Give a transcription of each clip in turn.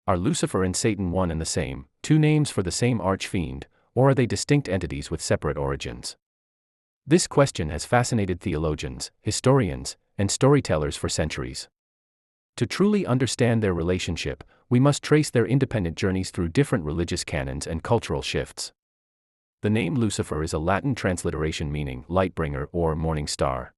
Are Lucifer and Satan one and the same, two names for the same arch-fiend, or are they distinct entities with separate origins? This question has fascinated theologians, historians, and storytellers for centuries. To truly understand their relationship, we must trace their independent journeys through different religious canons and cultural shifts. The name Lucifer is a Latin transliteration meaning light-bringer or morning star.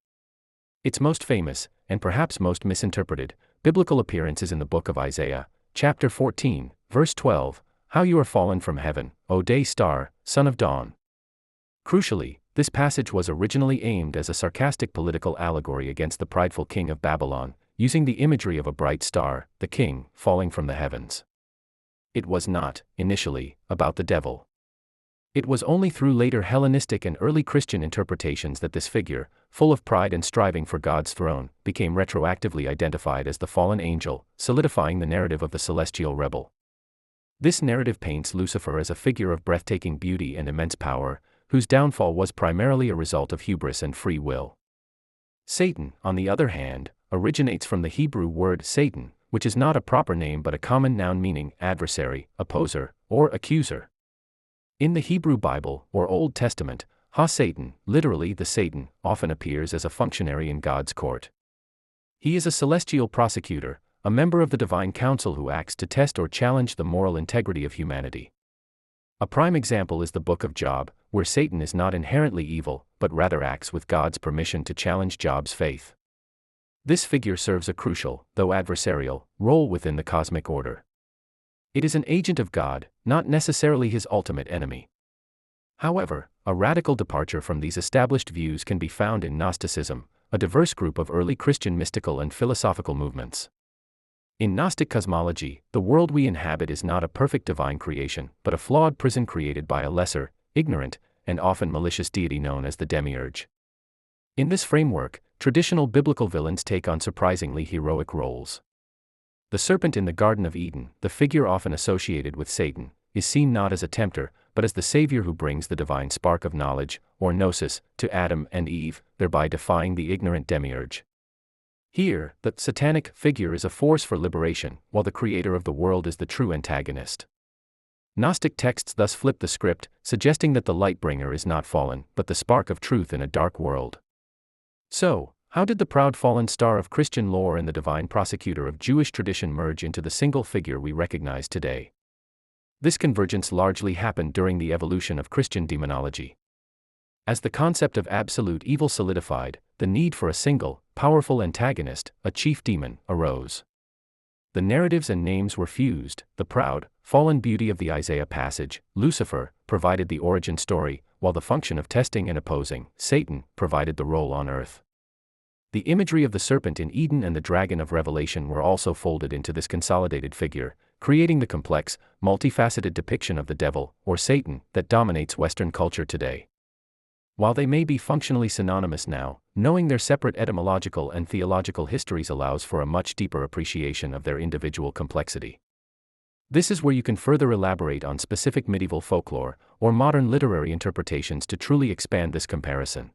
Its most famous, and perhaps most misinterpreted, biblical appearance is in the book of Isaiah, chapter 14, verse 12, "How you are fallen from heaven, O day star, son of dawn." Crucially, this passage was originally aimed as a sarcastic political allegory against the prideful king of Babylon, using the imagery of a bright star, the king, falling from the heavens. It was not, initially, about the devil. It was only through later Hellenistic and early Christian interpretations that this figure, full of pride and striving for God's throne, became retroactively identified as the fallen angel, solidifying the narrative of the celestial rebel. This narrative paints Lucifer as a figure of breathtaking beauty and immense power, whose downfall was primarily a result of hubris and free will. Satan, on the other hand, originates from the Hebrew word Satan, which is not a proper name but a common noun meaning adversary, opposer, or accuser. In the Hebrew Bible, or Old Testament, Ha-Satan, literally the Satan, often appears as a functionary in God's court. He is a celestial prosecutor, a member of the divine council who acts to test or challenge the moral integrity of humanity. A prime example is the book of Job, where Satan is not inherently evil, but rather acts with God's permission to challenge Job's faith. This figure serves a crucial, though adversarial, role within the cosmic order. It is an agent of God, not necessarily his ultimate enemy. However, a radical departure from these established views can be found in Gnosticism, a diverse group of early Christian mystical and philosophical movements. In Gnostic cosmology, the world we inhabit is not a perfect divine creation, but a flawed prison created by a lesser, ignorant, and often malicious deity known as the demiurge. In this framework, traditional biblical villains take on surprisingly heroic roles. The serpent in the Garden of Eden, the figure often associated with Satan, is seen not as a tempter, but as the savior who brings the divine spark of knowledge, or gnosis, to Adam and Eve, thereby defying the ignorant demiurge. Here, the satanic figure is a force for liberation, while the creator of the world is the true antagonist. Gnostic texts thus flip the script, suggesting that the light-bringer is not fallen, but the spark of truth in a dark world. So, how did the proud fallen star of Christian lore and the divine prosecutor of Jewish tradition merge into the single figure we recognize today? This convergence largely happened during the evolution of Christian demonology. As the concept of absolute evil solidified, the need for a single, powerful antagonist, a chief demon, arose. The narratives and names were fused. The proud, fallen beauty of the Isaiah passage, Lucifer, provided the origin story, while the function of testing and opposing, Satan, provided the role on earth. The imagery of the serpent in Eden and the dragon of Revelation were also folded into this consolidated figure, creating the complex, multifaceted depiction of the devil, or Satan, that dominates Western culture today. While they may be functionally synonymous now, knowing their separate etymological and theological histories allows for a much deeper appreciation of their individual complexity. This is where you can further elaborate on specific medieval folklore, or modern literary interpretations to truly expand this comparison.